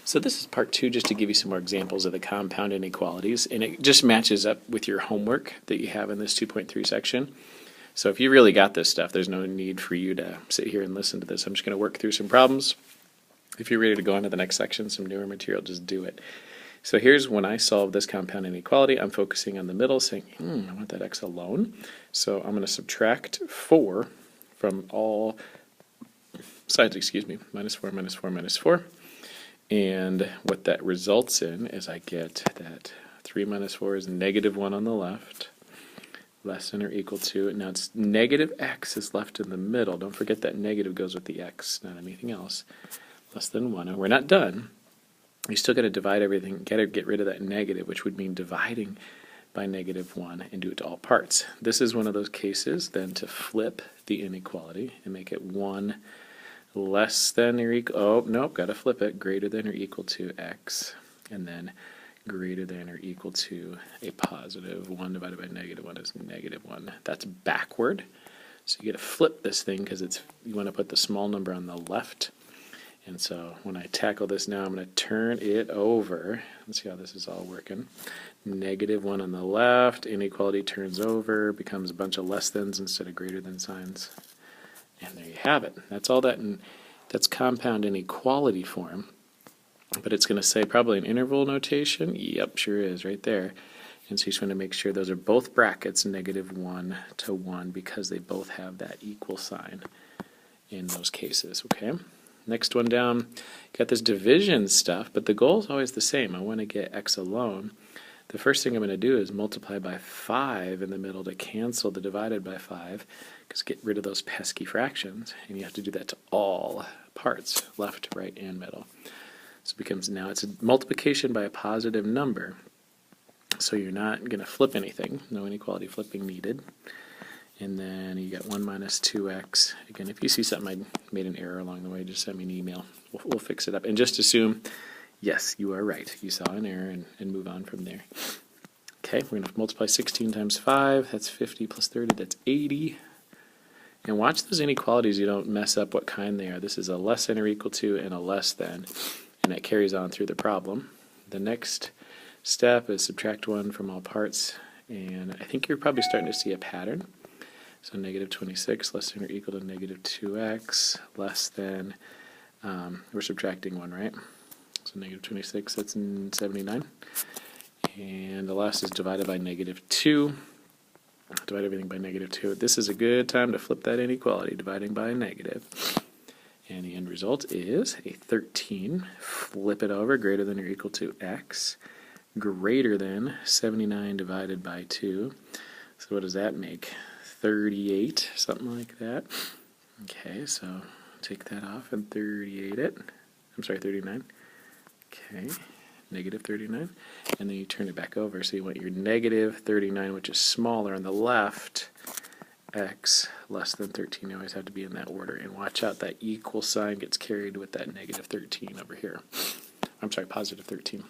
So this is part 2, just to give you some more examples of the compound inequalities, and it just matches up with your homework that you have in this 2.3 section. So if you really got this stuff, there's no need for you to sit here and listen to this. I'm just going to work through some problems. If you're ready to go on to the next section, some newer material, just do it. So here's when I solve this compound inequality. I'm focusing on the middle, saying, I want that x alone. So I'm going to subtract 4 from all sides, minus 4, minus 4, minus 4. And what that results in is I get that 3 minus 4 is negative 1 on the left, less than or equal to, now it's negative x is left in the middle. Don't forget that negative goes with the x, not anything else. Less than 1. And we're not done. You still got to divide everything, get rid of that negative, which would mean dividing by negative 1 and do it to all parts. This is one of those cases then to flip the inequality and make it 1 less than or equal, oh, nope, got to flip it, greater than or equal to x, and then greater than or equal to a positive 1 divided by negative 1 is negative 1. That's backward. So you get to flip this thing because you want to put the small number on the left. And so when I tackle this now, I'm going to turn it over. Let's see how this is all working. Negative 1 on the left, inequality turns over, becomes a bunch of less thans instead of greater than signs. And there you have it. That's all that, and that's compound inequality form. But it's going to say probably an interval notation. Yep, sure is, right there. And so you just want to make sure those are both brackets, negative 1 to 1, because they both have that equal sign in those cases, okay? Next one down, got this division stuff, but the goal is always the same. I want to get x alone. The first thing I'm going to do is multiply by 5 in the middle to cancel the divided by 5, because get rid of those pesky fractions, and you have to do that to all parts, left, right, and middle. So it becomes, now it's a multiplication by a positive number, so you're not going to flip anything, no inequality flipping needed. And then you got 1 minus 2x. Again, if you see something I made an error along the way, just send me an email. We'll fix it up. And just assume, yes, you are right. You saw an error and move on from there. Okay, we're going to multiply 16 times 5. That's 50 plus 30. That's 80. And watch those inequalities. You don't mess up what kind they are. This is a less than or equal to and a less than. And that carries on through the problem. The next step is subtract 1 from all parts. And I think you're probably starting to see a pattern. So negative 26 less than or equal to negative 2x less than, we're subtracting 1, right? So negative 26, that's 79. And the last is divided by negative 2. Divide everything by negative 2. This is a good time to flip that inequality, dividing by a negative. And the end result is a 13. Flip it over, greater than or equal to x, greater than 79 divided by 2. So what does that make? 38, something like that. Okay, so take that off and 38 it. I'm sorry, 39. Okay, negative 39. And then you turn it back over, so you want your negative 39, which is smaller on the left, x less than 13. You always have to be in that order. And watch out, that equal sign gets carried with that negative 13 over here. I'm sorry, positive 13.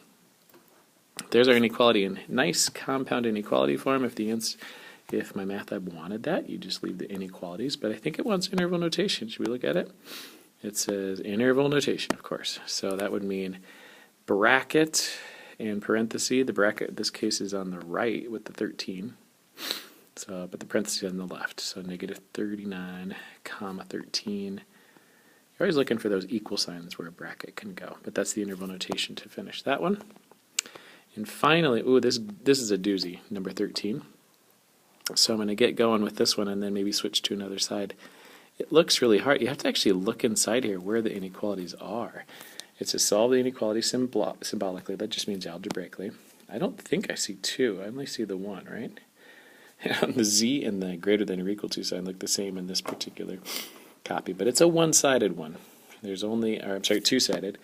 There's our inequality in nice compound inequality form. If my math lab wanted that, you just leave the inequalities, but I think it wants interval notation. Should we look at it? It says interval notation, of course. So that would mean bracket and parenthesis. The bracket in this case is on the right with the 13, but the parenthesis is on the left. So negative 39, comma 13. You're always looking for those equal signs where a bracket can go, but that's the interval notation to finish that one. And finally, this is a doozy, number 13. So I'm going to get going with this one and then maybe switch to another side. It looks really hard. You have to actually look inside here where the inequalities are. It says solve the inequality symbolically. That just means algebraically. I don't think I see 2. I only see the 1, right? And the z and the greater than or equal to sign look the same in this particular copy, but it's a one-sided one. There's only, or I'm sorry, two-sided.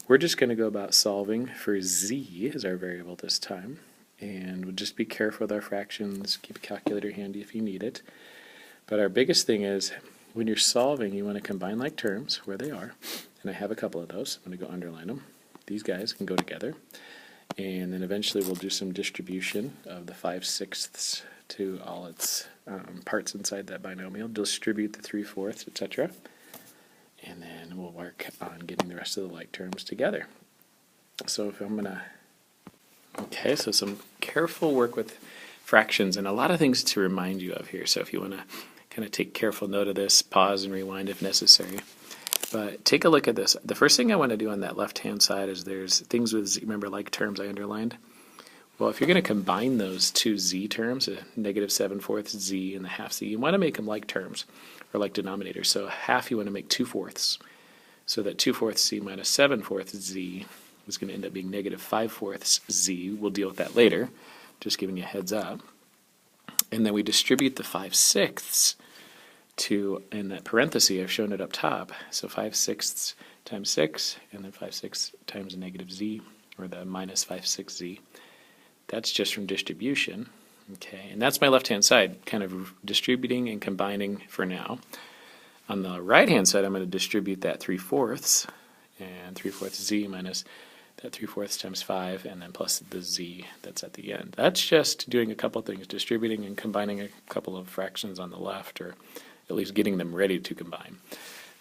We're just going to go about solving for z as our variable this time. And we'll just be careful with our fractions, keep a calculator handy if you need it. But our biggest thing is, when you're solving, you want to combine like terms where they are. And I have a couple of those. I'm going to go underline them. These guys can go together. And then eventually we'll do some distribution of the 5/6 to all its parts inside that binomial. Distribute the 3/4, etc. And then we'll work on getting the rest of the like terms together. So if I'm going to, okay, so some careful work with fractions and a lot of things to remind you of here. So if you want to kind of take careful note of this, pause and rewind if necessary. But take a look at this. The first thing I want to do on that left-hand side is there's things with z, remember like terms I underlined? Well, if you're going to combine those two z terms, a negative 7/4 z and the half z, you want to make them like terms or like denominators. So half you want to make 2/4. So that 2/4 z minus 7/4 z is going to end up being negative 5/4 z. We'll deal with that later, just giving you a heads up. And then we distribute the 5/6 to, in that parenthesis, I've shown it up top. So 5/6 times 6, and then 5/6 times negative z, or the minus 5/6z. That's just from distribution. Okay, and that's my left-hand side, kind of distributing and combining for now. On the right-hand side, I'm going to distribute that 3/4, and 3/4 z minus that 3/4 times 5, and then plus the z that's at the end. That's just doing a couple things, distributing and combining a couple of fractions on the left, or at least getting them ready to combine.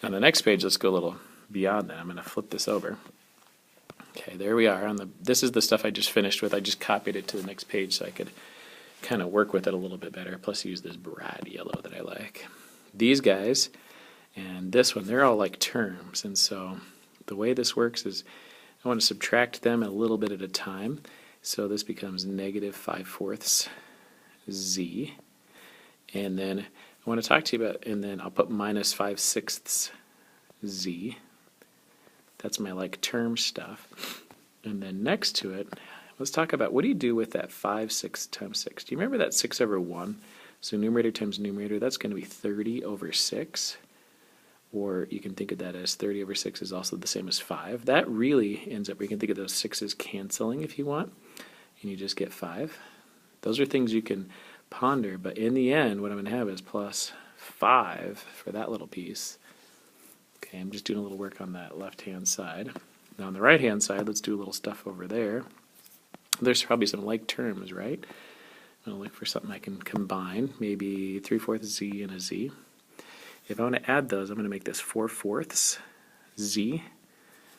On the next page, let's go a little beyond that. I'm going to flip this over. Okay, there we are. This is the stuff I just finished with. I just copied it to the next page so I could kind of work with it a little bit better, plus use this bright yellow that I like. These guys and this one, they're all like terms, and so the way this works is I want to subtract them a little bit at a time. So this becomes negative 5/4 z, and then I want to talk to you about, and then I'll put minus 5/6 z. That's my like term stuff. And then next to it, let's talk about what do you do with that 5/6 times 6. Do you remember that 6/1? So numerator times numerator, that's going to be 30/6. Or you can think of that as 30/6 is also the same as 5. That really ends up, you can think of those 6's canceling if you want, and you just get 5. Those are things you can ponder, but in the end, what I'm going to have is plus 5 for that little piece. Okay, I'm just doing a little work on that left-hand side. Now on the right-hand side, let's do a little stuff over there. There's probably some like terms, right? I'm going to look for something I can combine, maybe 3/4 z and a z. If I want to add those, I'm going to make this 4/4 z,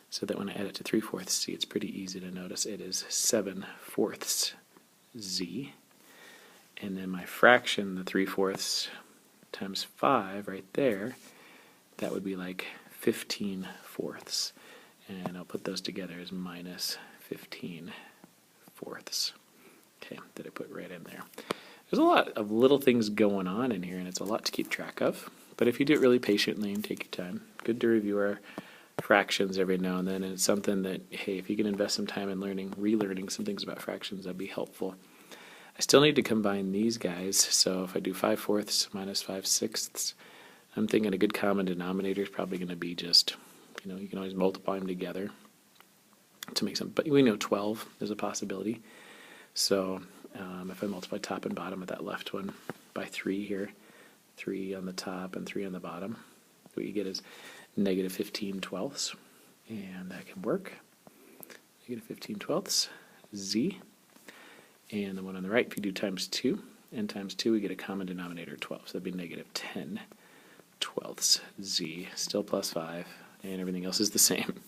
so that when I add it to 3/4 z, it's pretty easy to notice it is 7/4 z. And then my fraction, the 3/4 times 5 right there, that would be like 15/4. And I'll put those together as minus 15/4. Okay, that I put right in there. There's a lot of little things going on in here, and it's a lot to keep track of. But if you do it really patiently and take your time, good to review our fractions every now and then. And it's something that, hey, if you can invest some time in learning, relearning some things about fractions, that'd be helpful. I still need to combine these guys. So if I do 5/4 minus 5/6, I'm thinking a good common denominator is probably going to be just, you can always multiply them together to make some, but we know 12 is a possibility. So if I multiply top and bottom of that left one by 3 here, 3 on the top and 3 on the bottom, what you get is negative 15/12, and that can work. Negative 15/12 z, and the one on the right, if you do times 2, and times 2, we get a common denominator of 12, so that'd be negative 10/12 z, still plus 5, and everything else is the same.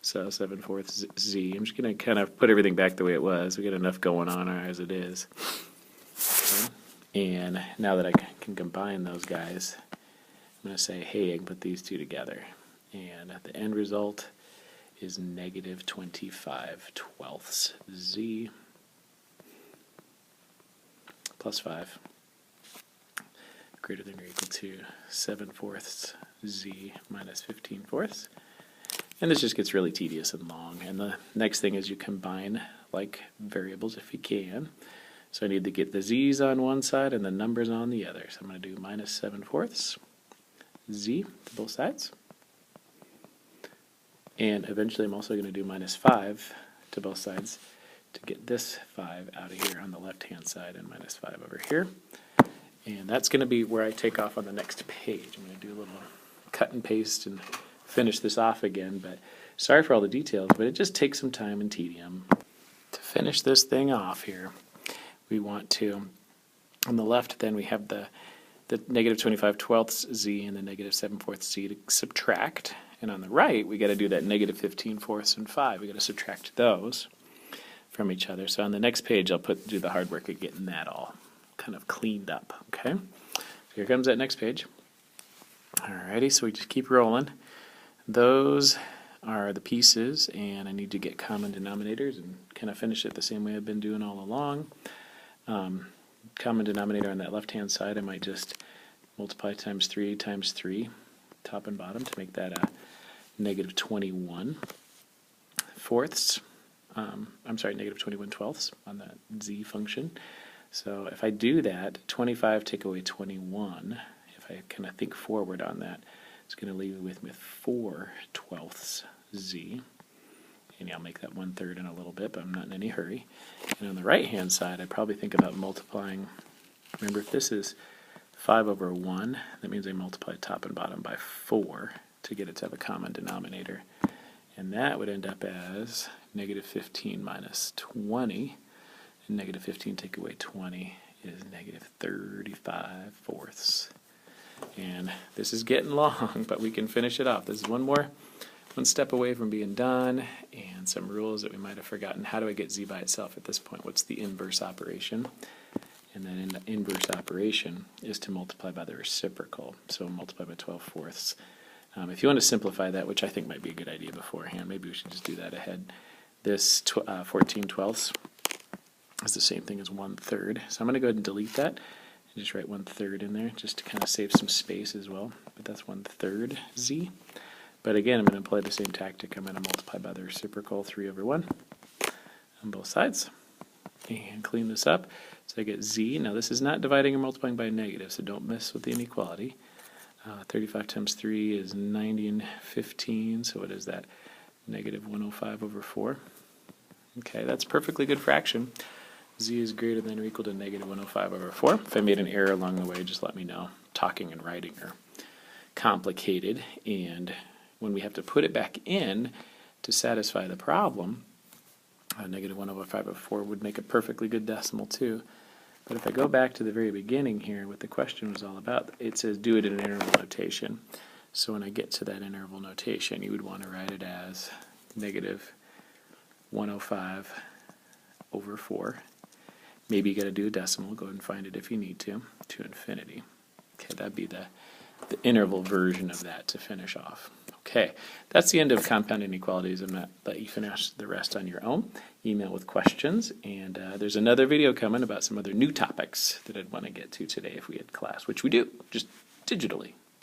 So 7/4 z. I'm just going to kind of put everything back the way it was. We got enough going on as it is. Okay. And now that I can combine those guys, I'm going to say, hey, I can put these two together. And the end result is negative 25/12 z plus 5 greater than or equal to 7/4 z minus 15/4. And this just gets really tedious and long. And the next thing is you combine like variables if you can. So I need to get the z's on one side and the numbers on the other. So I'm going to do minus 7/4 z to both sides. And eventually I'm also going to do minus 5 to both sides to get this 5 out of here on the left-hand side and minus 5 over here. And that's going to be where I take off on the next page. I'm going to do a little cut and paste and finish this off again, but sorry for all the details, but it just takes some time and tedium. To finish this thing off here, we want to, on the left then we have the negative 25/12 z and the negative 7/4 z to subtract, And on the right, we got to do that negative 15 fourths and 5. We got to subtract those from each other. So on the next page, I'll do the hard work of getting that all kind of cleaned up. Okay, so here comes that next page. Alrighty, so we just keep rolling. Those are the pieces, and I need to get common denominators and kind of finish it the same way I've been doing all along. Common denominator on that left-hand side, I might just multiply times 3 times 3, top and bottom, to make that a negative 21 fourths. I'm sorry, negative 21 twelfths on that z function. So if I do that, 25 take away 21, if I kind of think forward on that, it's going to leave me with 4 twelfths z. And I'll make that 1/3 in a little bit, but I'm not in any hurry. And on the right-hand side, I probably think about multiplying. Remember, if this is 5 over 1, that means I multiply top and bottom by 4 to get it to have a common denominator. And that would end up as negative 15 minus 20. And negative 15 take away 20 is negative 35 fourths. And this is getting long, but we can finish it off. This is one step away from being done, and some rules that we might have forgotten. How do I get z by itself at this point? What's the inverse operation? And then in the inverse operation is to multiply by the reciprocal. So multiply by 12 fourths. If you want to simplify that, which I think might be a good idea beforehand, maybe we should just do that ahead. This 14 twelfths is the same thing as 1/3. So I'm going to go ahead and delete that and just write 1/3 in there just to kind of save some space as well. But that's 1/3 z. But again, I'm going to apply the same tactic. I'm going to multiply by the reciprocal, 3 over 1 on both sides. And clean this up. So I get z. Now this is not dividing or multiplying by a negative, so don't mess with the inequality. 35 times 3 is 90 and 15, so what is that? Negative 105 over 4. Okay, that's a perfectly good fraction. Z is greater than or equal to negative 105 over 4. If I made an error along the way, just let me know. Talking and writing are complicated, and when we have to put it back in to satisfy the problem, negative 105 over 4 would make a perfectly good decimal too. But if I go back to the very beginning here, what the question was all about, it says do it in an interval notation. So when I get to that interval notation, you would want to write it as negative 105 over 4. Maybe you got to do a decimal. Go ahead and find it if you need to infinity. Okay, that'd be the interval version of that to finish off. Okay, that's the end of compound inequalities. I'm not let you finish the rest on your own. Email with questions, and there's another video coming about some other new topics that I'd want to get to today if we had class, which we do, just digitally.